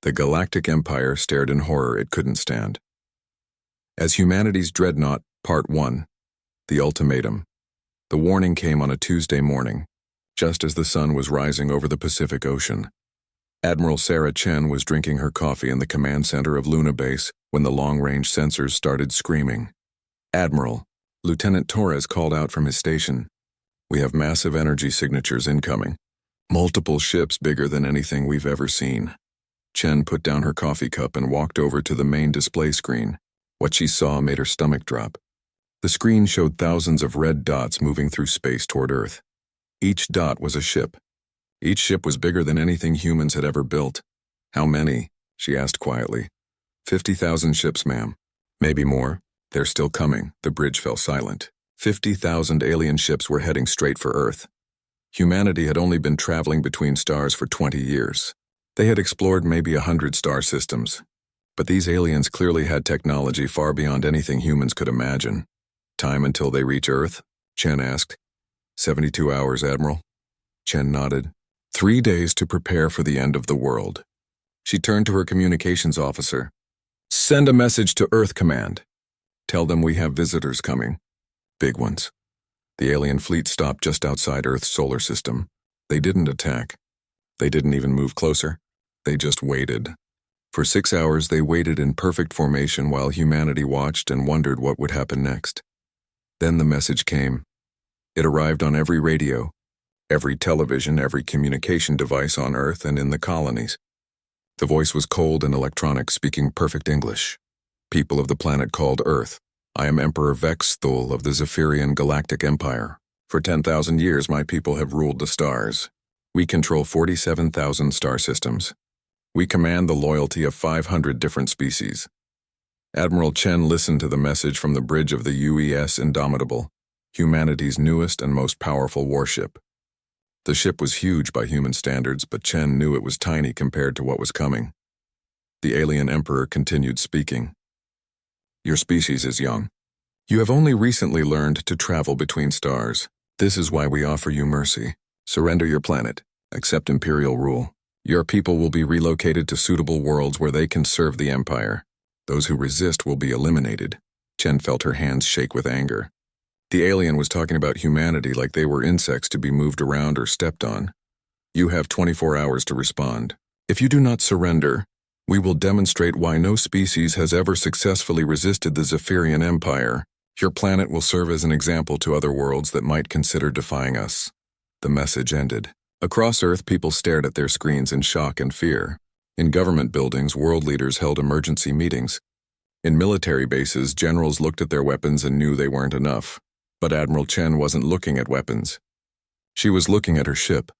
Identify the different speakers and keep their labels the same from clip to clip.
Speaker 1: The Galactic Empire stared in horror it couldn't stand. As Humanity's Dreadnought, Part 1, The Ultimatum. The warning came on a Tuesday morning, just as the sun was rising over the Pacific Ocean. Admiral Sarah Chen was drinking her coffee in the command center of Luna Base when the long-range sensors started screaming. "Admiral," Lieutenant Torres called out from his station. "We have massive energy signatures incoming. Multiple ships bigger than anything we've ever seen." Chen put down her coffee cup and walked over to the main display screen. What she saw made her stomach drop. The screen showed thousands of red dots moving through space toward Earth. Each dot was a ship. Each ship was bigger than anything humans had ever built. "How many?" she asked quietly. 50,000 ships, ma'am. Maybe more. They're still coming." The bridge fell silent. 50,000 alien ships were heading straight for Earth. Humanity had only been traveling between stars for 20 years. They had explored maybe 100 star systems. But these aliens clearly had technology far beyond anything humans could imagine. "Time until they reach Earth?" Chen asked. 72 hours, Admiral." Chen nodded. 3 days to prepare for the end of the world. She turned to her communications officer. "Send a message to Earth Command. Tell them we have visitors coming. Big ones." The alien fleet stopped just outside Earth's solar system. They didn't attack. They didn't even move closer. They just waited. For 6 hours they waited in perfect formation while humanity watched and wondered what would happen next. Then the message came. It arrived on every radio, every television, every communication device on Earth and in the colonies. The voice was cold and electronic, speaking perfect English. "People of the planet called Earth, I am Emperor Vex Thul of the Zephyrian Galactic Empire. For 10,000 years my people have ruled the stars. We control 47,000 star systems. We command the loyalty of 500 different species." Admiral Chen listened to the message from the bridge of the UES Indomitable, humanity's newest and most powerful warship. The ship was huge by human standards, but Chen knew it was tiny compared to what was coming. The alien emperor continued speaking. "Your species is young. You have only recently learned to travel between stars. This is why we offer you mercy. Surrender your planet. Accept imperial rule. Your people will be relocated to suitable worlds where they can serve the Empire. Those who resist will be eliminated." Chen felt her hands shake with anger. The alien was talking about humanity like they were insects to be moved around or stepped on. "You have 24 hours to respond. If you do not surrender, we will demonstrate why no species has ever successfully resisted the Zephyrian Empire. Your planet will serve as an example to other worlds that might consider defying us." The message ended. Across Earth, people stared at their screens in shock and fear. In government buildings, world leaders held emergency meetings. In military bases, generals looked at their weapons and knew they weren't enough. But Admiral Chen wasn't looking at weapons. She was looking at her ship.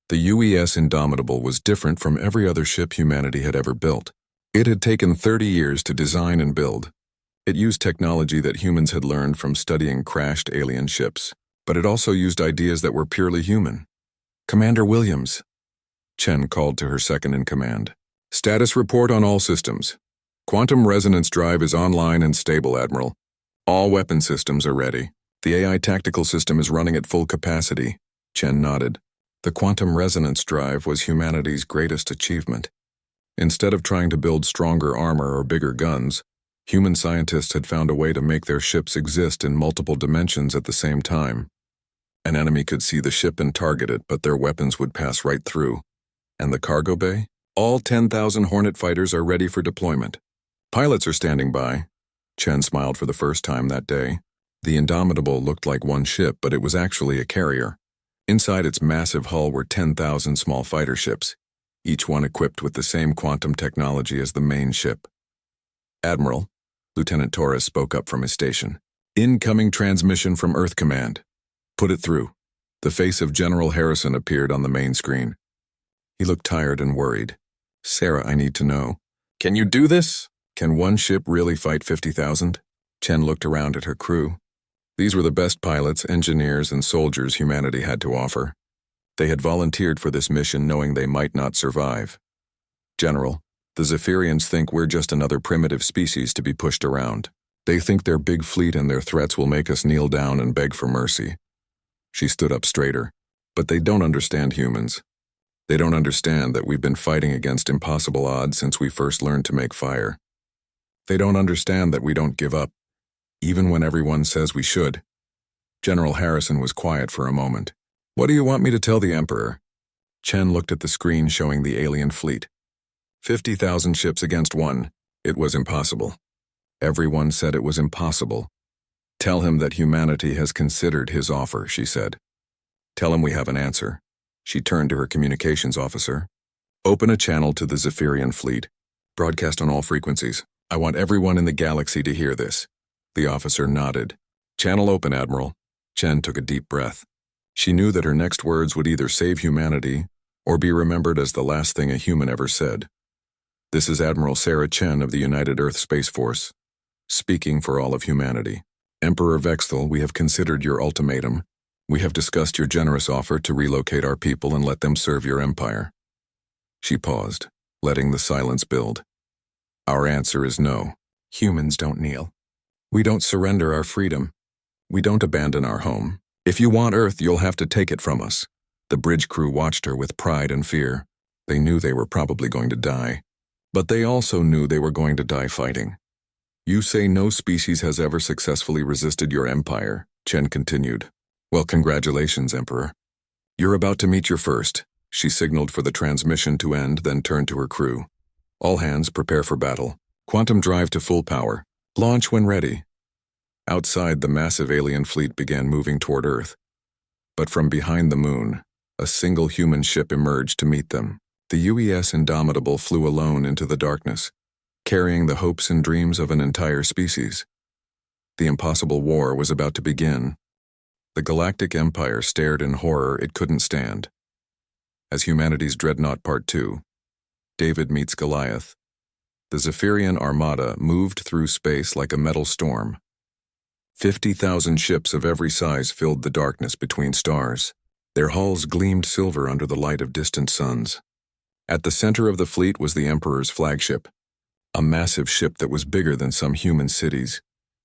Speaker 1: The UES Indomitable was different from every other ship humanity had ever built. It had taken 30 years to design and build. It used technology that humans had learned from studying crashed alien ships, but it also used ideas that were purely human. "Commander Williams," Chen called to her second-in-command. "Status report on all systems. Quantum resonance drive is online and stable, Admiral. All weapon systems are ready. The AI tactical system is running at full capacity." Chen nodded. The quantum resonance drive was humanity's greatest achievement. Instead of trying to build stronger armor or bigger guns, human scientists had found a way to make their ships exist in multiple dimensions at the same time. An enemy could see the ship and target it, but their weapons would pass right through. And the cargo bay? All 10,000 Hornet fighters are ready for deployment. Pilots are standing by. Chen smiled for the first time that day. The Indomitable looked like one ship, but it was actually a carrier. Inside its massive hull were 10,000 small fighter ships, each one equipped with the same quantum technology as the main ship. "Admiral," Lieutenant Torres spoke up from his station. "Incoming transmission from Earth Command. Put it through." The face of General Harrison appeared on the main screen. He looked tired and worried. "Sarah, I need to know. Can you do this? Can one ship really fight 50,000? Chen looked around at her crew. These were the best pilots, engineers, and soldiers humanity had to offer. They had volunteered for this mission knowing they might not survive. "General, the Zephyrians think we're just another primitive species to be pushed around. They think their big fleet and their threats will make us kneel down and beg for mercy." She stood up straighter. "But they don't understand humans. They don't understand that we've been fighting against impossible odds since we first learned to make fire. They don't understand that we don't give up, even when everyone says we should. General Harrison was quiet for a moment. What do you want me to tell the Emperor? Chen looked at the screen showing the alien fleet. 50,000 ships against one. It was impossible. Everyone said it was impossible. Tell him that humanity has considered his offer, she said. Tell him we have an answer. She turned to her communications officer. Open a channel to the Zephyrian fleet. Broadcast on all frequencies. I want everyone in the galaxy to hear this. The officer nodded. Channel open, Admiral. Chen took a deep breath. She knew that her next words would either save humanity or be remembered as the last thing a human ever said. This is Admiral Sarah Chen of the United Earth Space Force, speaking for all of humanity. Emperor Vexthal, we have considered your ultimatum. We have discussed your generous offer to relocate our people and let them serve your empire. She paused, letting the silence build. Our answer is no. Humans don't kneel. We don't surrender our freedom. We don't abandon our home. If you want Earth, you'll have to take it from us. The bridge crew watched her with pride and fear. They knew they were probably going to die. But they also knew they were going to die fighting. You say no species has ever successfully resisted your empire, Chen continued. Well, congratulations, Emperor. You're about to meet your first. She signaled for the transmission to end, then turned to her crew. All hands, prepare for battle. Quantum drive to full power. Launch when ready. Outside, the massive alien fleet began moving toward Earth. But from behind the moon, a single human ship emerged to meet them. The UES Indomitable flew alone into the darkness, carrying the hopes and dreams of an entire species. The impossible war was about to begin. The Galactic Empire stared in horror it couldn't stand. As Humanity's Dreadnought Part 2, David meets Goliath. The Zephyrian Armada moved through space like a metal storm. 50,000 ships of every size filled the darkness between stars. Their hulls gleamed silver under the light of distant suns. At the center of the fleet was the Emperor's flagship, a massive ship that was bigger than some human cities.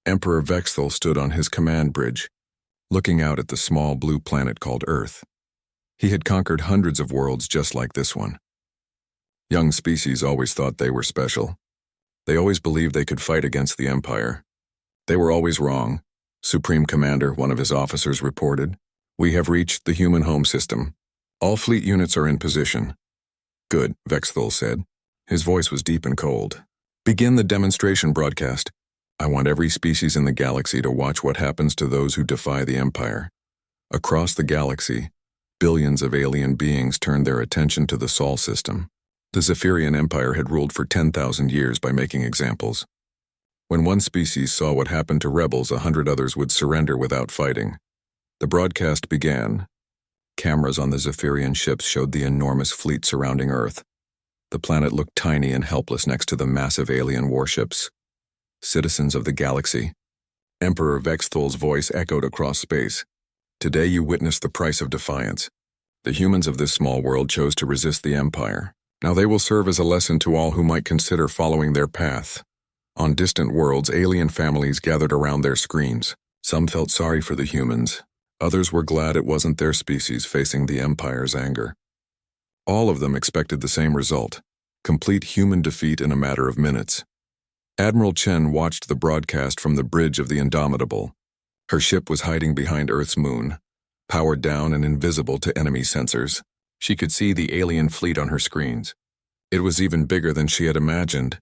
Speaker 1: Emperor Vexthal stood on his command bridge, looking out at the small blue planet called Earth. He had conquered hundreds of worlds just like this one. Young species always thought they were special. They always believed they could fight against the Empire. They were always wrong. Supreme Commander, one of his officers, reported. We have reached the human home system. All fleet units are in position. Good, Vexthal said. His voice was deep and cold. Begin the demonstration broadcast. I want every species in the galaxy to watch what happens to those who defy the Empire. Across the galaxy, billions of alien beings turned their attention to the Sol system. The Zephyrian Empire had ruled for 10,000 years by making examples. When one species saw what happened to rebels, 100 others would surrender without fighting. The broadcast began. Cameras on the Zephyrian ships showed the enormous fleet surrounding Earth. The planet looked tiny and helpless next to the massive alien warships. Citizens of the galaxy. Emperor Vexthal's voice echoed across space. Today you witnessed the price of defiance. The humans of this small world chose to resist the Empire. Now they will serve as a lesson to all who might consider following their path. On distant worlds, alien families gathered around their screens. Some felt sorry for the humans. Others were glad it wasn't their species facing the Empire's anger. All of them expected the same result: complete human defeat in a matter of minutes. Admiral Chen watched the broadcast from the bridge of the Indomitable. Her ship was hiding behind Earth's moon, powered down and invisible to enemy sensors. She could see the alien fleet on her screens. It was even bigger than she had imagined.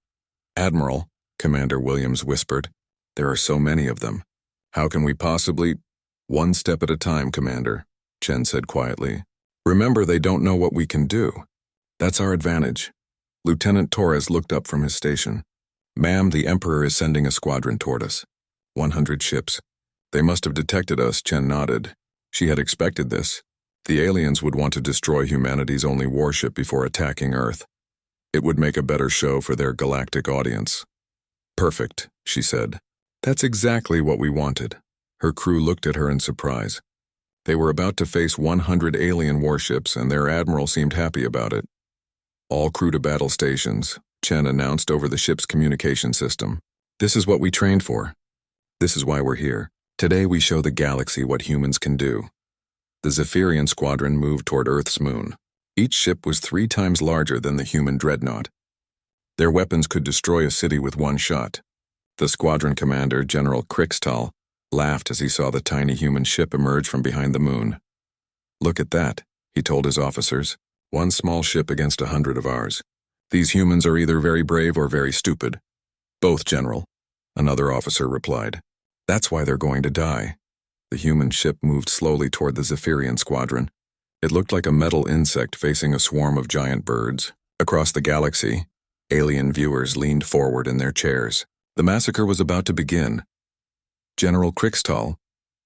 Speaker 1: Admiral, Commander Williams whispered, there are so many of them. How can we possibly— One step at a time, Commander, Chen said quietly. Remember, they don't know what we can do. That's our advantage. Lieutenant Torres looked up from his station. Ma'am, the Emperor is sending a squadron toward us. 100 ships. They must have detected us, Chen nodded. She had expected this. The aliens would want to destroy humanity's only warship before attacking Earth. It would make a better show for their galactic audience. Perfect, she said. That's exactly what we wanted. Her crew looked at her in surprise. They were about to face 100 alien warships, and their admiral seemed happy about it. All crew to battle stations, Chen announced over the ship's communication system. This is what we trained for. This is why we're here. Today we show the galaxy what humans can do. The Zephyrian squadron moved toward Earth's moon. Each ship was 3 times larger than the human Dreadnought. Their weapons could destroy a city with one shot. The squadron commander, General Krixtal, laughed as he saw the tiny human ship emerge from behind the moon. "Look at that," he told his officers. "One small ship against 100 of ours. These humans are either very brave or very stupid." "Both, General," another officer replied. "That's why they're going to die." The human ship moved slowly toward the Zephyrian squadron. It looked like a metal insect facing a swarm of giant birds. Across the galaxy, alien viewers leaned forward in their chairs. The massacre was about to begin. "General Krixtal,"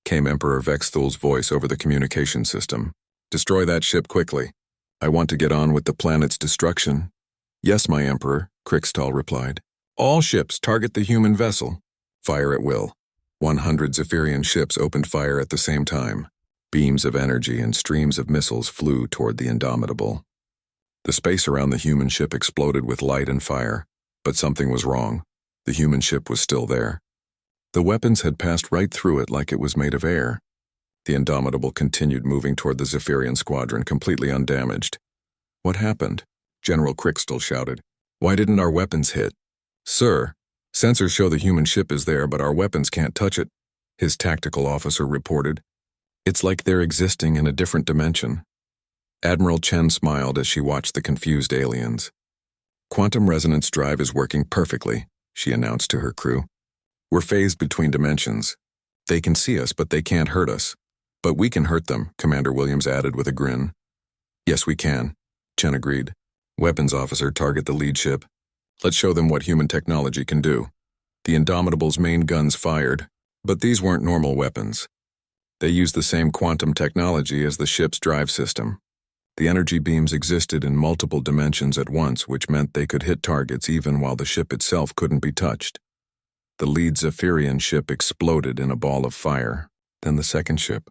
Speaker 1: came Emperor Vexthul's voice over the communication system. "Destroy that ship quickly. I want to get on with the planet's destruction." "Yes, my Emperor," Krixtal replied. "All ships target the human vessel. Fire at will." 100 Zephyrian ships opened fire at the same time. Beams of energy and streams of missiles flew toward the Indomitable. The space around the human ship exploded with light and fire, but something was wrong. The human ship was still there. The weapons had passed right through it like it was made of air. The Indomitable continued moving toward the Zephyrian squadron, completely undamaged. "What happened?" General Krixtal shouted. "Why didn't our weapons hit?" "Sir, sensors show the human ship is there, but our weapons can't touch it," his tactical officer reported. "It's like they're existing in a different dimension." Admiral Chen smiled as she watched the confused aliens. "Quantum resonance drive is working perfectly," she announced to her crew. "We're phased between dimensions. They can see us, but they can't hurt us. But we can hurt them," Commander Williams added with a grin. "Yes, we can," Chen agreed. "Weapons officer, target the lead ship. Let's show them what human technology can do." The Indomitable's main guns fired, but these weren't normal weapons. They used the same quantum technology as the ship's drive system. The energy beams existed in multiple dimensions at once, which meant they could hit targets even while the ship itself couldn't be touched. The lead Zephyrian ship exploded in a ball of fire, then the second ship,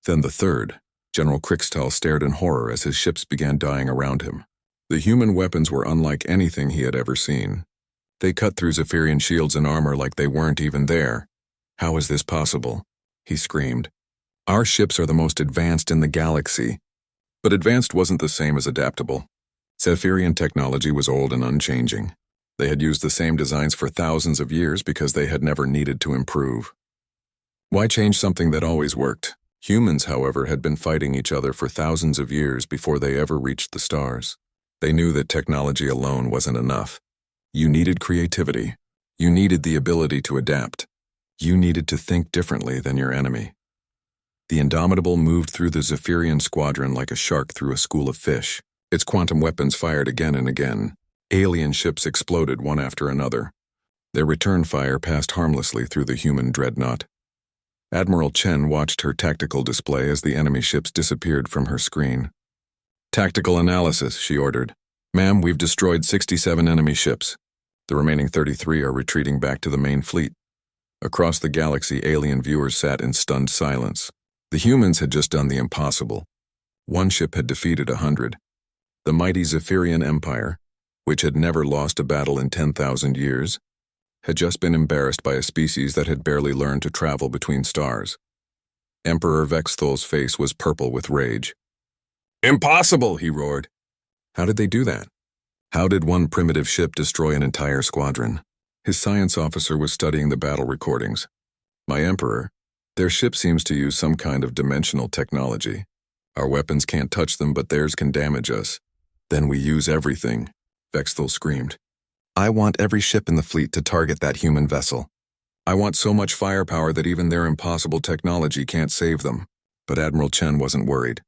Speaker 1: then the third. General Krixtal stared in horror as his ships began dying around him. The human weapons were unlike anything he had ever seen. They cut through Zephyrian shields and armor like they weren't even there. "How is this possible?" he screamed. "Our ships are the most advanced in the galaxy." But advanced wasn't the same as adaptable. Zephyrian technology was old and unchanging. They had used the same designs for thousands of years because they had never needed to improve. Why change something that always worked? Humans, however, had been fighting each other for thousands of years before they ever reached the stars. They knew that technology alone wasn't enough. You needed creativity. You needed the ability to adapt. You needed to think differently than your enemy. The Indomitable moved through the Zephyrian squadron like a shark through a school of fish. Its quantum weapons fired again and again. Alien ships exploded one after another. Their return fire passed harmlessly through the human Dreadnought. Admiral Chen watched her tactical display as the enemy ships disappeared from her screen. "Tactical analysis," she ordered. "Ma'am, we've destroyed 67 enemy ships. The remaining 33 are retreating back to the main fleet." Across the galaxy, alien viewers sat in stunned silence. The humans had just done the impossible. One ship had defeated 100. The mighty Zephyrian Empire, which had never lost a battle in 10,000 years, had just been embarrassed by a species that had barely learned to travel between stars. Emperor Vexthul's face was purple with rage. "Impossible!" he roared. "How did they do that? How did one primitive ship destroy an entire squadron?" His science officer was studying the battle recordings. "My Emperor, their ship seems to use some kind of dimensional technology. Our weapons can't touch them, but theirs can damage us. Then we use everything," Vexthul screamed. "I want every ship in the fleet to target that human vessel. I want so much firepower that even their impossible technology can't save them." But Admiral Chen wasn't worried.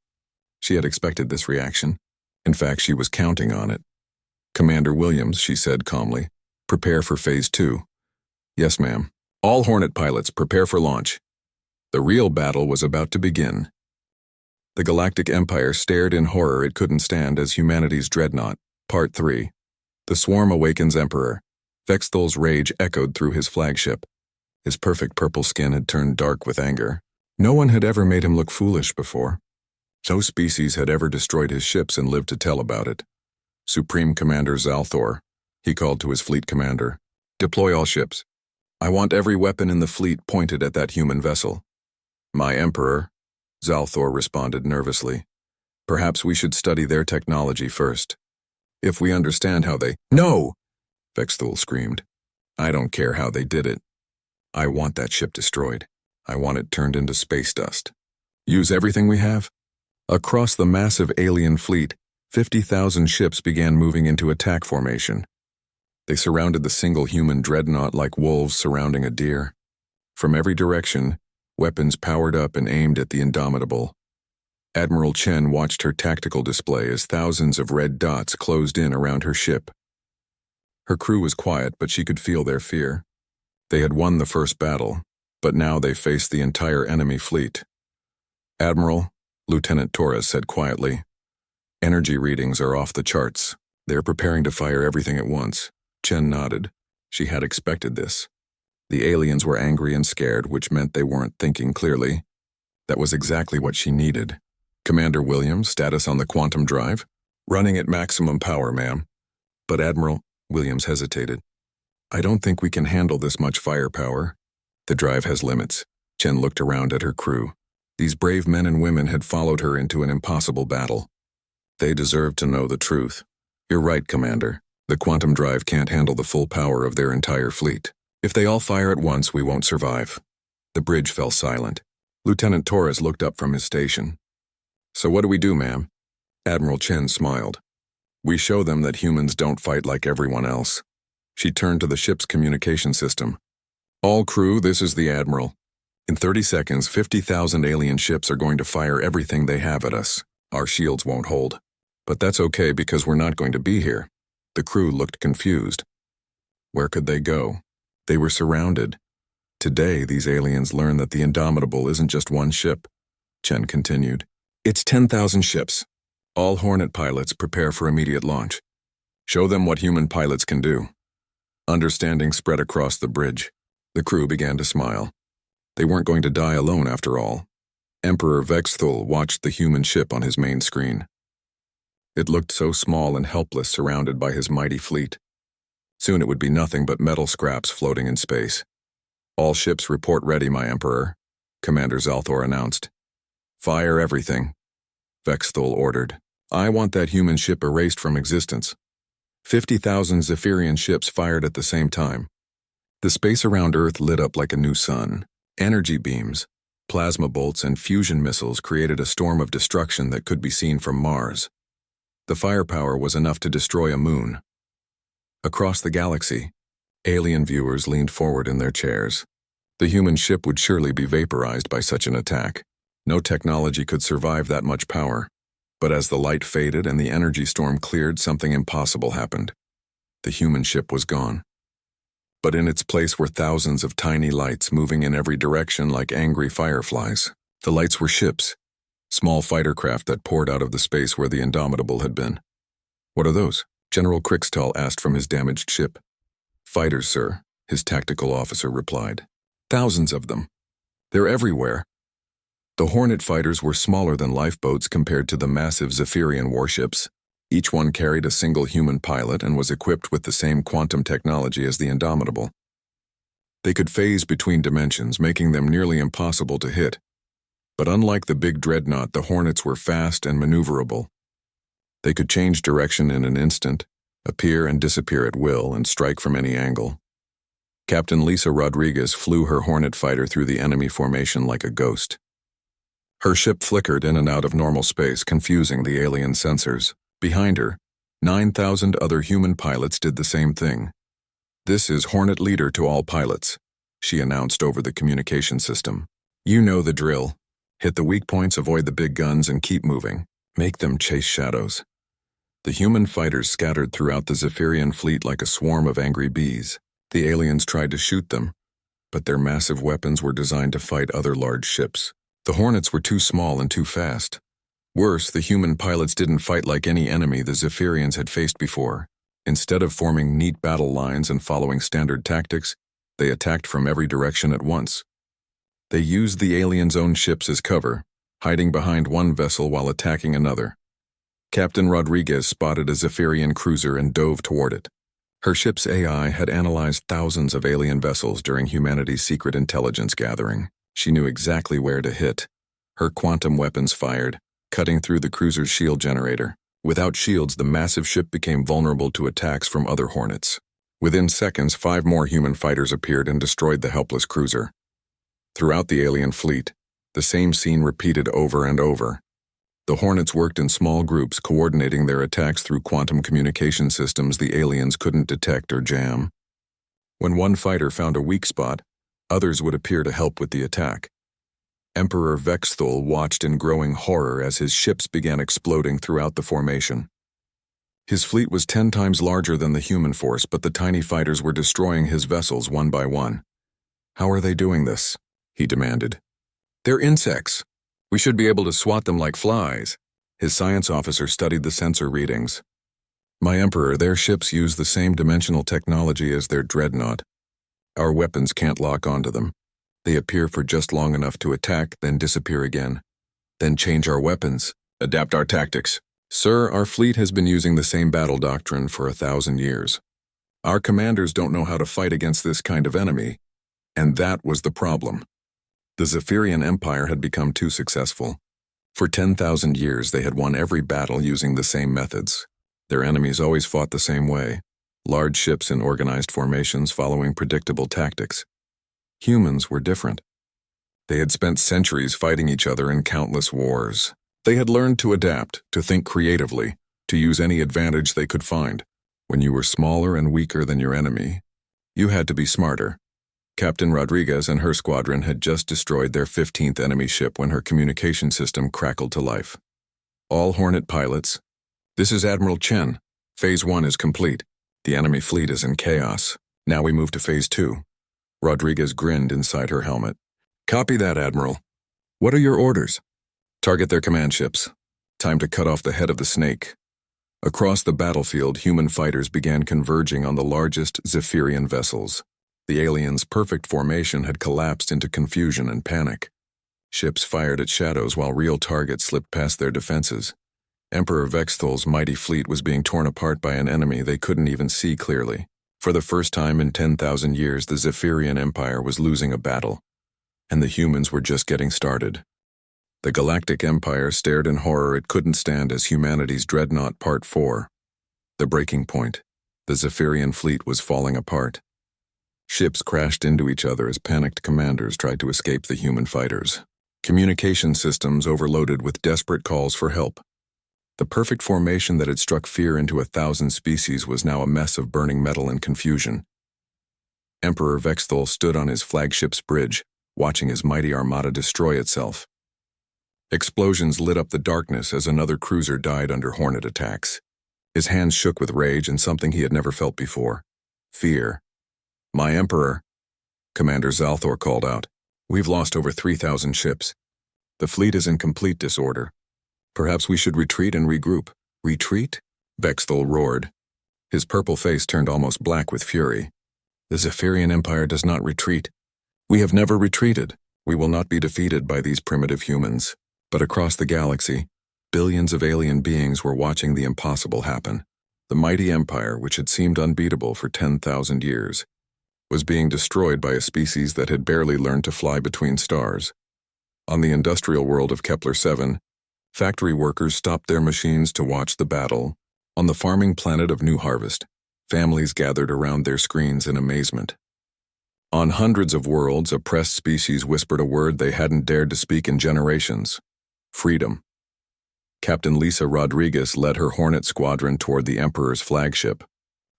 Speaker 1: She had expected this reaction. In fact, she was counting on it. "Commander Williams," she said calmly, "prepare for Phase 2. "Yes, ma'am. All Hornet pilots, prepare for launch." The real battle was about to begin. The Galactic Empire stared in horror it couldn't stand as humanity's Dreadnought, Part 3. The Swarm Awakens Emperor. Vexthul's rage echoed through his flagship. His perfect purple skin had turned dark with anger. No one had ever made him look foolish before. No species had ever destroyed his ships and lived to tell about it. "Supreme Commander Zalthor," he called to his fleet commander, "deploy all ships. I want every weapon in the fleet pointed at that human vessel." "My Emperor," Zalthor responded nervously. Perhaps we should study their technology first. If we understand how they— No! Vexthul screamed. I don't care how they did it. I want that ship destroyed. I want it turned into space dust. Use everything we have? Across the massive alien fleet, 50,000 ships began moving into attack formation. They surrounded the single human dreadnought like wolves surrounding a deer. From every direction, weapons powered up and aimed at the Indomitable. Admiral Chen watched her tactical display as thousands of red dots closed in around her ship. Her crew was quiet, but she could feel their fear. They had won the first battle, but now they faced the entire enemy fleet. Admiral, Lieutenant Torres said quietly, energy readings are off the charts. They're preparing to fire everything at once. Chen nodded. She had expected this. The aliens were angry and scared, which meant they weren't thinking clearly. That was exactly what she needed. Commander Williams, status on the quantum drive? Running at maximum power, ma'am. But Admiral, Williams hesitated. I don't think we can handle this much firepower. The drive has limits. Chen looked around at her crew. These brave men and women had followed her into an impossible battle. They deserved to know the truth. You're right, Commander. The quantum drive can't handle the full power of their entire fleet. If they all fire at once, we won't survive. The bridge fell silent. Lieutenant Torres looked up from his station. So what do we do, ma'am? Admiral Chen smiled. We show them that humans don't fight like everyone else. She turned to the ship's communication system. All crew, this is the Admiral. In 30 seconds, 50,000 alien ships are going to fire everything they have at us. Our shields won't hold. But that's okay because we're not going to be here. The crew looked confused. Where could they go? They were surrounded. Today, these aliens learn that the Indomitable isn't just one ship. Chen continued. It's 10,000 ships. All Hornet pilots prepare for immediate launch. Show them what human pilots can do. Understanding spread across the bridge. The crew began to smile. They weren't going to die alone after all. Emperor Vexthul watched the human ship on his main screen. It looked so small and helpless surrounded by his mighty fleet. Soon it would be nothing but metal scraps floating in space. All ships report ready, my Emperor, Commander Zalthor announced. Fire everything, Vexthul ordered. I want that human ship erased from existence. 50,000 Zephyrian ships fired at the same time. The space around Earth lit up like a new sun. Energy beams, plasma bolts, and fusion missiles created a storm of destruction that could be seen from Mars. The firepower was enough to destroy a moon. Across the galaxy, alien viewers leaned forward in their chairs. The human ship would surely be vaporized by such an attack. No technology could survive that much power. But as the light faded and the energy storm cleared, something impossible happened. The human ship was gone. But in its place were thousands of tiny lights moving in every direction like angry fireflies. The lights were ships, small fighter craft that poured out of the space where the Indomitable had been. What are those? General Krixtal asked from his damaged ship. Fighters, sir, his tactical officer replied. Thousands of them. They're everywhere. The Hornet fighters were smaller than lifeboats compared to the massive Zephyrian warships. Each one carried a single human pilot and was equipped with the same quantum technology as the Indomitable. They could phase between dimensions, making them nearly impossible to hit. But unlike the big Dreadnought, the Hornets were fast and maneuverable. They could change direction in an instant, appear and disappear at will, and strike from any angle. Captain Lisa Rodriguez flew her Hornet fighter through the enemy formation like a ghost. Her ship flickered in and out of normal space, confusing the alien sensors. Behind her, 9,000 other human pilots did the same thing. This is Hornet leader to all pilots, she announced over the communication system. You know the drill. Hit the weak points, avoid the big guns, and keep moving. Make them chase shadows. The human fighters scattered throughout the Zephyrian fleet like a swarm of angry bees. The aliens tried to shoot them, but their massive weapons were designed to fight other large ships. The Hornets were too small and too fast. Worse, the human pilots didn't fight like any enemy the Zephyrians had faced before. Instead of forming neat battle lines and following standard tactics, they attacked from every direction at once. They used the aliens' own ships as cover, hiding behind one vessel while attacking another. Captain Rodriguez spotted a Zephyrian cruiser and dove toward it. Her ship's AI had analyzed thousands of alien vessels during humanity's secret intelligence gathering. She knew exactly where to hit. Her quantum weapons fired, cutting through the cruiser's shield generator. Without shields, the massive ship became vulnerable to attacks from other Hornets. Within seconds, 5 more human fighters appeared and destroyed the helpless cruiser. Throughout the alien fleet, the same scene repeated over and over. The Hornets worked in small groups, coordinating their attacks through quantum communication systems the aliens couldn't detect or jam. When one fighter found a weak spot, others would appear to help with the attack. Emperor Vexthul watched in growing horror as his ships began exploding throughout the formation. His fleet was 10 times larger than the human force, but the tiny fighters were destroying his vessels one by one. "How are they doing this?" he demanded. "They're insects. We should be able to swat them like flies." His science officer studied the sensor readings. "My Emperor, their ships use the same dimensional technology as their Dreadnought. Our weapons can't lock onto them. They appear for just long enough to attack, then disappear again. Then change our weapons, adapt our tactics. Sir, our fleet has been using the same battle doctrine for 1,000 years. Our commanders don't know how to fight against this kind of enemy, and that was the problem. The Zephyrian Empire had become too successful. For 10,000 years, they had won every battle using the same methods. Their enemies always fought the same way, large ships in organized formations following predictable tactics. Humans were different. They had spent centuries fighting each other in countless wars. They had learned to adapt, to think creatively, to use any advantage they could find. When you were smaller and weaker than your enemy, you had to be smarter. Captain Rodriguez and her squadron had just destroyed their 15th enemy ship when her communication system crackled to life. "All Hornet pilots, this is Admiral Chen. Phase 1 is complete. The enemy fleet is in chaos. Now we move to Phase 2. Rodriguez grinned inside her helmet. "Copy that, Admiral. What are your orders?" "Target their command ships. Time to cut off the head of the snake." Across the battlefield, human fighters began converging on the largest Zephyrian vessels. The aliens' perfect formation had collapsed into confusion and panic. Ships fired at shadows while real targets slipped past their defenses. Emperor Vexthul's mighty fleet was being torn apart by an enemy they couldn't even see clearly. For the first time in 10,000 years, the Zephyrian Empire was losing a battle, and the humans were just getting started. The Galactic Empire stared in horror it couldn't stand as humanity's Dreadnought Part 4. The breaking point. The Zephyrian fleet was falling apart. Ships crashed into each other as panicked commanders tried to escape the human fighters. Communication systems overloaded with desperate calls for help. The perfect formation that had struck fear into 1,000 species was now a mess of burning metal and confusion. Emperor Vexthul stood on his flagship's bridge, watching his mighty armada destroy itself. Explosions lit up the darkness as another cruiser died under Hornet attacks. His hands shook with rage and something he had never felt before: fear. "My Emperor," Commander Zalthor called out, "we've lost over 3,000 ships. The fleet is in complete disorder. Perhaps we should retreat and regroup." "Retreat?" Vexthul roared. His purple face turned almost black with fury. "The Zephyrian Empire does not retreat. We have never retreated. We will not be defeated by these primitive humans." But across the galaxy, billions of alien beings were watching the impossible happen. The mighty empire, which had seemed unbeatable for 10,000 years, was being destroyed by a species that had barely learned to fly between stars. On the industrial world of Kepler-7, factory workers stopped their machines to watch the battle. On the farming planet of New Harvest, families gathered around their screens in amazement. On hundreds of worlds, oppressed species whispered a word they hadn't dared to speak in generations: freedom. Captain Lisa Rodriguez led her Hornet squadron toward the Emperor's flagship.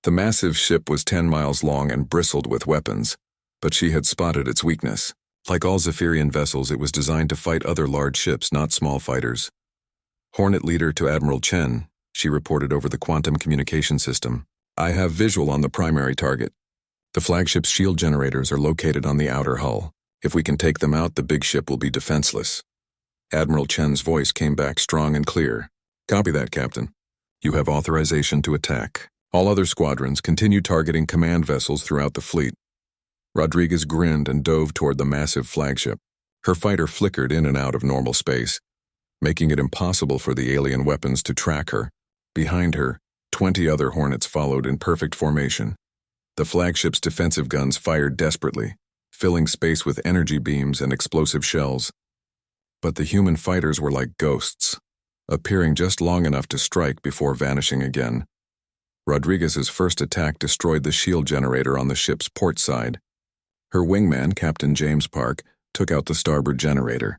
Speaker 1: The massive ship was 10 miles long and bristled with weapons, but she had spotted its weakness. Like all Zephyrian vessels, it was designed to fight other large ships, not small fighters. "Hornet leader to Admiral Chen," she reported over the quantum communication system. "I have visual on the primary target. The flagship's shield generators are located on the outer hull. If we can take them out, the big ship will be defenseless." Admiral Chen's voice came back strong and clear. "Copy that, Captain. You have authorization to attack. All other squadrons continue targeting command vessels throughout the fleet." Rodriguez grinned and dove toward the massive flagship. Her fighter flickered in and out of normal space, making it impossible for the alien weapons to track her. Behind her, 20 other Hornets followed in perfect formation. The flagship's defensive guns fired desperately, filling space with energy beams and explosive shells. But the human fighters were like ghosts. appearing just long enough to strike before vanishing again. Rodriguez's first attack destroyed the shield generator on the ship's port side. Her wingman, Captain James Park, took out the starboard generator.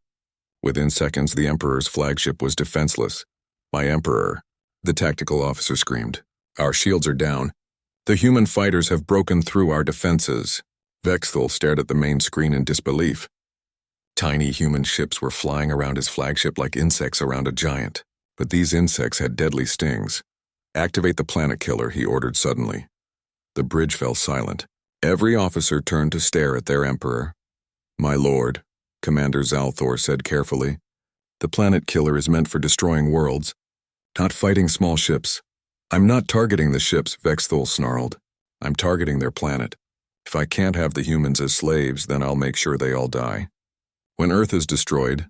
Speaker 1: Within seconds, the Emperor's flagship was defenseless. "My Emperor," the tactical officer screamed. "Our shields are down. The human fighters have broken through our defenses." Vexthal stared at the main screen in disbelief. Tiny human ships were flying around his flagship like insects around a giant, but these insects had deadly stings. "Activate the planet killer," he ordered suddenly. The bridge fell silent. Every officer turned to stare at their Emperor. "My lord," Commander Zalthor said carefully, "the planet killer is meant for destroying worlds, not fighting small ships." "I'm not targeting the ships," Vexthal snarled. "I'm targeting their planet. If I can't have the humans as slaves, then I'll make sure they all die. When Earth is destroyed,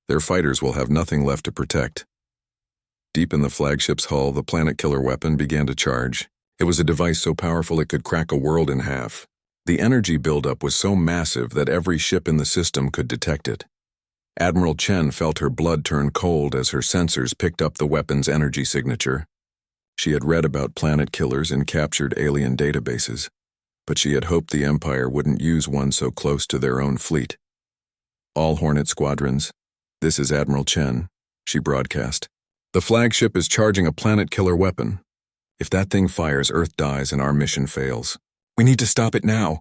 Speaker 1: their fighters will have nothing left to protect." Deep in the flagship's hull, the planet killer weapon began to charge. It was a device so powerful it could crack a world in half. The energy buildup was so massive that every ship in the system could detect it. Admiral Chen felt her blood turn cold as her sensors picked up the weapon's energy signature. She had read about planet killers in captured alien databases, but she had hoped the Empire wouldn't use one so close to their own fleet. "All Hornet squadrons, this is Admiral Chen," she broadcast. "The flagship is charging a planet killer weapon. If that thing fires, Earth dies and our mission fails. We need to stop it now."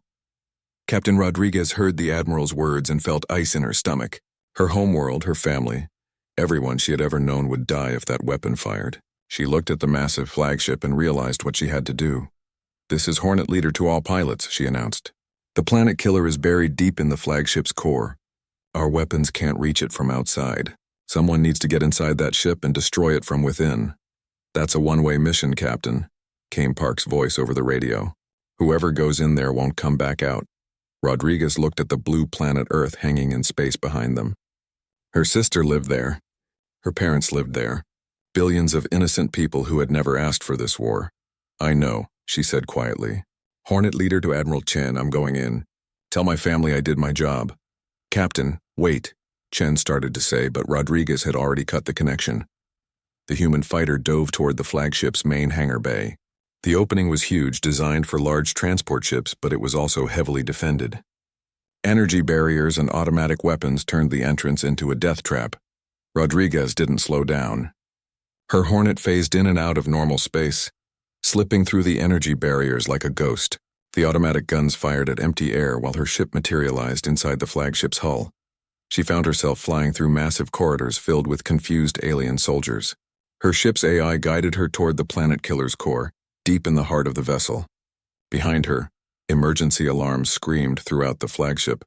Speaker 1: Captain Rodriguez heard the Admiral's words and felt ice in her stomach. Her homeworld, her family, everyone she had ever known would die if that weapon fired. She looked at the massive flagship and realized what she had to do. "This is Hornet Leader to all pilots," she announced. "The planet killer is buried deep in the flagship's core. Our weapons can't reach it from outside. Someone needs to get inside that ship and destroy it from within." "That's a one-way mission, Captain," came Park's voice over the radio. "Whoever goes in there won't come back out." Rodriguez looked at the blue planet Earth hanging in space behind them. Her sister lived there. Her parents lived there. Billions of innocent people who had never asked for this war. "I know," she said quietly. "Hornet Leader to Admiral Chen, I'm going in. Tell my family I did my job." "Captain, wait," Chen started to say, but Rodriguez had already cut the connection. The human fighter dove toward the flagship's main hangar bay. The opening was huge, designed for large transport ships, but it was also heavily defended. Energy barriers and automatic weapons turned the entrance into a death trap. Rodriguez didn't slow down. Her Hornet phased in and out of normal space, slipping through the energy barriers like a ghost. The automatic guns fired at empty air while her ship materialized inside the flagship's hull. She found herself flying through massive corridors filled with confused alien soldiers. Her ship's AI guided her toward the planet killer's core, deep in the heart of the vessel. Behind her, emergency alarms screamed throughout the flagship.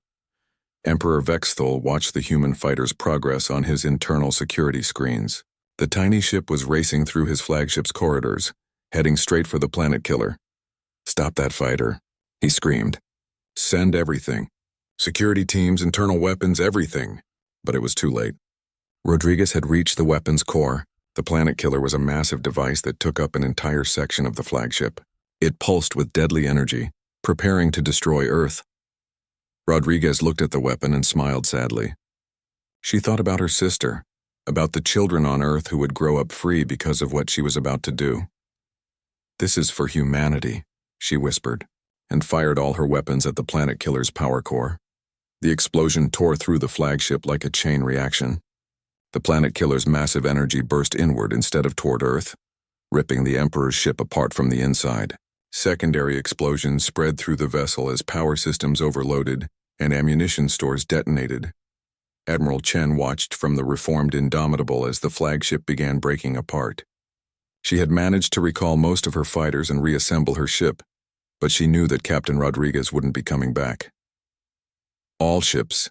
Speaker 1: Emperor Vexthal watched the human fighter's progress on his internal security screens. The tiny ship was racing through his flagship's corridors, heading straight for the planet killer. "Stop that fighter," he screamed. "Send everything. Security teams, internal weapons, everything." But it was too late. Rodriguez had reached the weapon's core. The planet killer was a massive device that took up an entire section of the flagship. It pulsed with deadly energy, preparing to destroy Earth. Rodriguez looked at the weapon and smiled sadly. She thought about her sister, about the children on Earth who would grow up free because of what she was about to do. "This is for humanity," she whispered, and fired all her weapons at the planet killer's power core. The explosion tore through the flagship like a chain reaction. The planet killer's massive energy burst inward instead of toward Earth, ripping the Emperor's ship apart from the inside. Secondary explosions spread through the vessel as power systems overloaded and ammunition stores detonated. Admiral Chen watched from the reformed Indomitable as the flagship began breaking apart. She had managed to recall most of her fighters and reassemble her ship, but she knew that Captain Rodriguez wouldn't be coming back. "All ships,"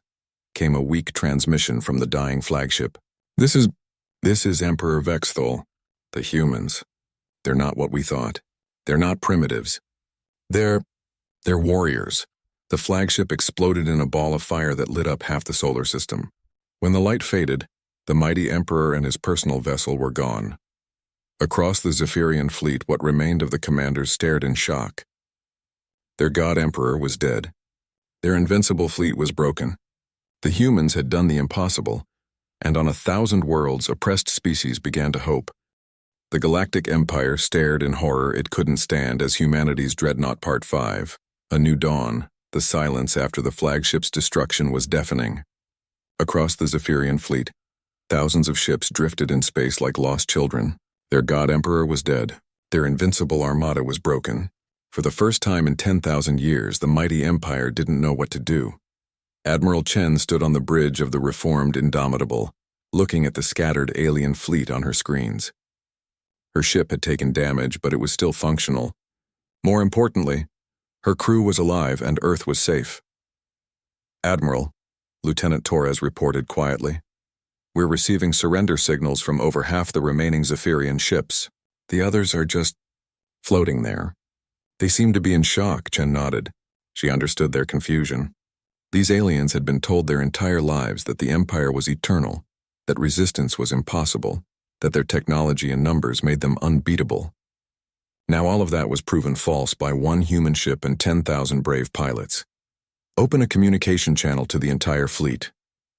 Speaker 1: came a weak transmission from the dying flagship. This is Emperor Vexthal. The humans. They're not what we thought. They're not primitives. They're warriors." The flagship exploded in a ball of fire that lit up half the solar system. When the light faded, the mighty Emperor and his personal vessel were gone. Across the Zephyrian fleet, what remained of the commanders stared in shock. Their god Emperor was dead. Their invincible fleet was broken. The humans had done the impossible. and on 1,000 worlds, oppressed species began to hope. The Galactic Empire stared in horror it couldn't stand as humanity's Dreadnought Part 5, A New Dawn. The silence after the flagship's destruction was deafening. Across the Zephyrian fleet, thousands of ships drifted in space like lost children. Their god emperor was dead. Their invincible armada was broken. For the first time in 10,000 years, the mighty empire didn't know what to do. Admiral Chen stood on the bridge of the reformed Indomitable, looking at the scattered alien fleet on her screens. Her ship had taken damage, but it was still functional. More importantly, her crew was alive and Earth was safe. "Admiral," Lieutenant Torres reported quietly, "we're receiving surrender signals from over half the remaining Zephyrian ships. The others are just floating there." "They seem to be in shock," Chen nodded. She understood their confusion. These aliens had been told their entire lives that the Empire was eternal, that resistance was impossible, that their technology and numbers made them unbeatable. Now all of that was proven false by one human ship and 10,000 brave pilots. "Open a communication channel to the entire fleet,"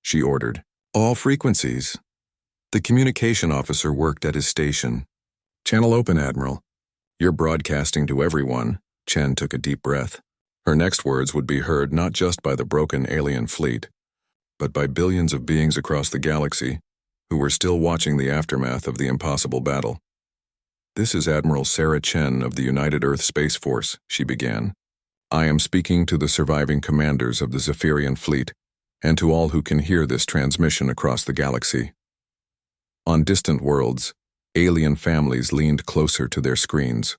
Speaker 1: she ordered. "All frequencies." The communication officer worked at his station. "Channel open, Admiral. You're broadcasting to everyone." Chen took a deep breath. Her next words would be heard not just by the broken alien fleet, but by billions of beings across the galaxy who were still watching the aftermath of the impossible battle. "This is Admiral Sarah Chen of the United Earth Space Force," she began. "I am speaking to the surviving commanders of the Zephyrian fleet and to all who can hear this transmission across the galaxy." On distant worlds, alien families leaned closer to their screens.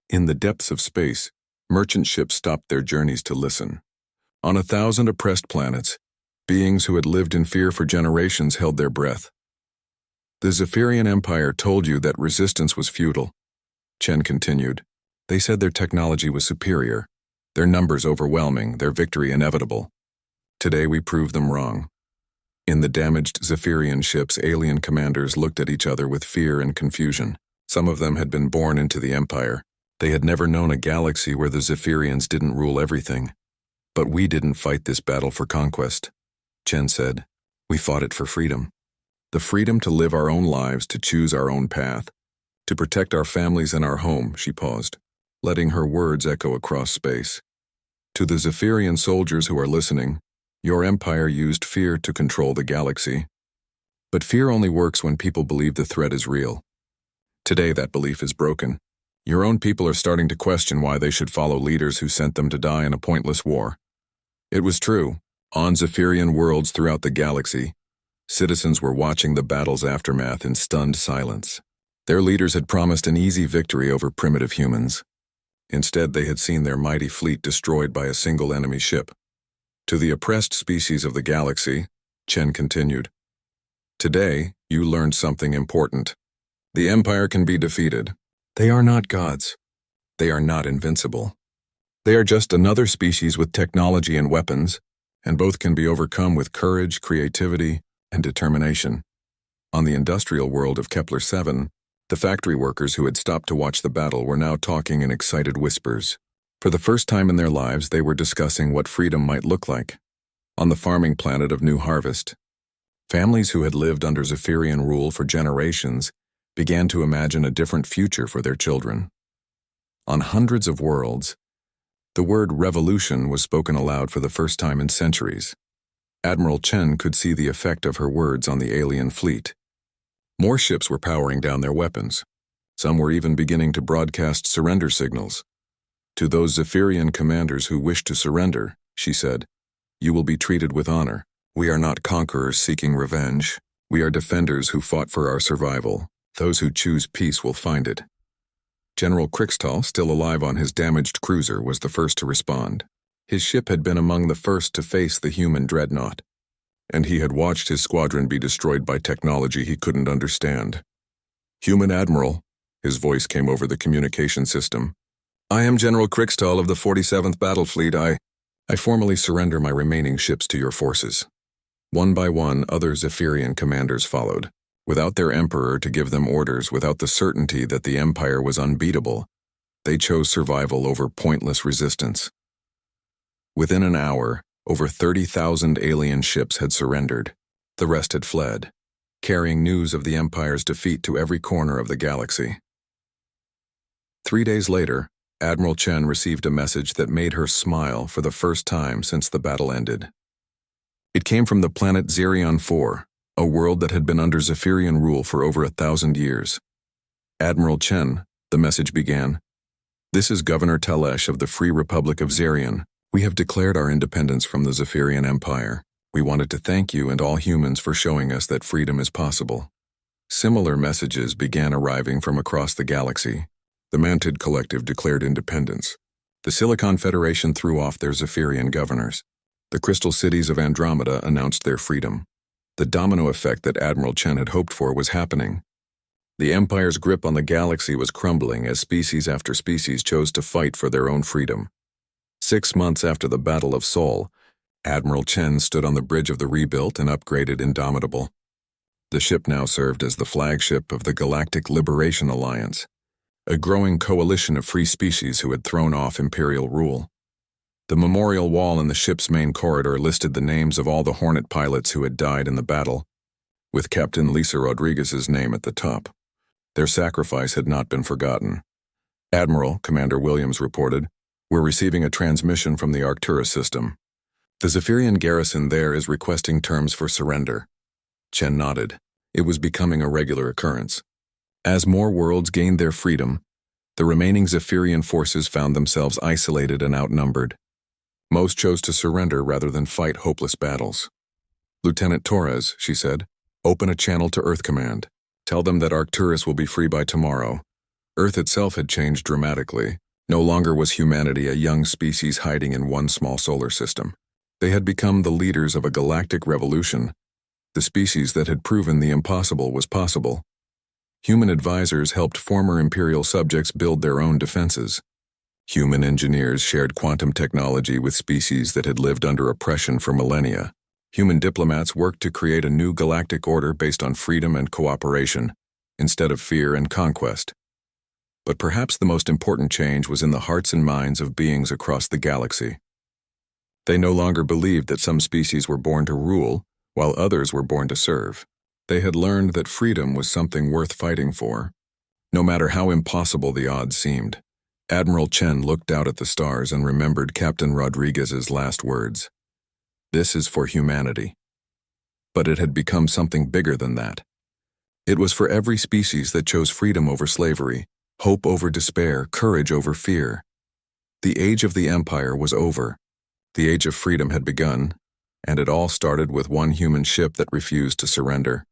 Speaker 1: In the depths of space, merchant ships stopped their journeys to listen. On 1,000 oppressed planets, beings who had lived in fear for generations held their breath. "The Zephyrian Empire told you that resistance was futile," Chen continued. "They said their technology was superior, their numbers overwhelming, their victory inevitable. Today we proved them wrong." In the damaged Zephyrian ships, alien commanders looked at each other with fear and confusion. Some of them had been born into the Empire. They had never known a galaxy where the Zephyrians didn't rule everything. "But we didn't fight this battle for conquest," Chen said. "We fought it for freedom. The freedom to live our own lives, to choose our own path, to protect our families and our home." She paused, letting her words echo across space. "To the Zephyrian soldiers who are listening, your empire used fear to control the galaxy. But fear only works when people believe the threat is real. Today that belief is broken. Your own people are starting to question why they should follow leaders who sent them to die in a pointless war." It was true. On Zephyrian worlds throughout the galaxy, citizens were watching the battle's aftermath in stunned silence. Their leaders had promised an easy victory over primitive humans. Instead, they had seen their mighty fleet destroyed by a single enemy ship. "To the oppressed species of the galaxy," Chen continued, "today you learned something important. The Empire can be defeated. They are not gods. They are not invincible. They are just another species with technology and weapons, and both can be overcome with courage, creativity, and determination." On the industrial world of Kepler-7, the factory workers who had stopped to watch the battle were now talking in excited whispers. For the first time in their lives, they were discussing what freedom might look like. On the farming planet of New Harvest, families who had lived under Zephyrian rule for generations began to imagine a different future for their children. On hundreds of worlds, the word revolution was spoken aloud for the first time in centuries. Admiral Chen could see the effect of her words on the alien fleet. More ships were powering down their weapons. Some were even beginning to broadcast surrender signals. "To those Zephyrian commanders who wish to surrender," she said, "you will be treated with honor. We are not conquerors seeking revenge. We are defenders who fought for our survival. Those who choose peace will find it." General Krixtal, still alive on his damaged cruiser, was the first to respond. His ship had been among the first to face the human Dreadnought, and he had watched his squadron be destroyed by technology he couldn't understand. "Human Admiral," his voice came over the communication system. "I am General Krixtal of the 47th Battle Fleet. I formally surrender my remaining ships to your forces." One by one, other Zephyrian commanders followed. Without their emperor to give them orders, without the certainty that the Empire was unbeatable, they chose survival over pointless resistance. Within an hour, over 30,000 alien ships had surrendered. The rest had fled. carrying news of the Empire's defeat to every corner of the galaxy. 3 days later, Admiral Chen received a message that made her smile for the first time since the battle ended. It came from the planet Xerion 4, a world that had been under Zephyrian rule for over 1,000 years. Admiral Chen, the message began, "This is Governor Telesh of the Free Republic of Xerion. We have declared our independence from the Zephyrian Empire. We wanted to thank you and all humans for showing us that freedom is possible." Similar messages began arriving from across the galaxy. The Mantid Collective declared independence. The Silicon Federation threw off their Zephyrian governors. The Crystal Cities of Andromeda announced their freedom. The domino effect that Admiral Chen had hoped for was happening. The Empire's grip on the galaxy was crumbling as species after species chose to fight for their own freedom. 6 months after the Battle of Sol, Admiral Chen stood on the bridge of the rebuilt and upgraded Indomitable. The ship now served as the flagship of the Galactic Liberation Alliance, a growing coalition of free species who had thrown off imperial rule. The memorial wall in the ship's main corridor listed the names of all the Hornet pilots who had died in the battle, with Captain Lisa Rodriguez's name at the top. Their sacrifice had not been forgotten. "Admiral," Commander Williams reported, "we're receiving a transmission from the Arcturus system. The Zephyrian garrison there is requesting terms for surrender." Chen nodded. It was becoming a regular occurrence. As more worlds gained their freedom, the remaining Zephyrian forces found themselves isolated and outnumbered. Most chose to surrender rather than fight hopeless battles. "Lieutenant Torres," she said, "open a channel to Earth Command. Tell them that Arcturus will be free by tomorrow." Earth itself had changed dramatically. No longer was humanity a young species hiding in one small solar system. They had become the leaders of a galactic revolution, the species that had proven the impossible was possible. Human advisors helped former imperial subjects build their own defenses. Human engineers shared quantum technology with species that had lived under oppression for millennia. Human diplomats worked to create a new galactic order based on freedom and cooperation, instead of fear and conquest. But perhaps the most important change was in the hearts and minds of beings across the galaxy. They no longer believed that some species were born to rule, while others were born to serve. They had learned that freedom was something worth fighting for, no matter how impossible the odds seemed. Admiral Chen looked out at the stars and remembered Captain Rodriguez's last words. "This is for humanity." But it had become something bigger than that. It was for every species that chose freedom over slavery, hope over despair, courage over fear. The age of the Empire was over. The age of freedom had begun, and it all started with one human ship that refused to surrender.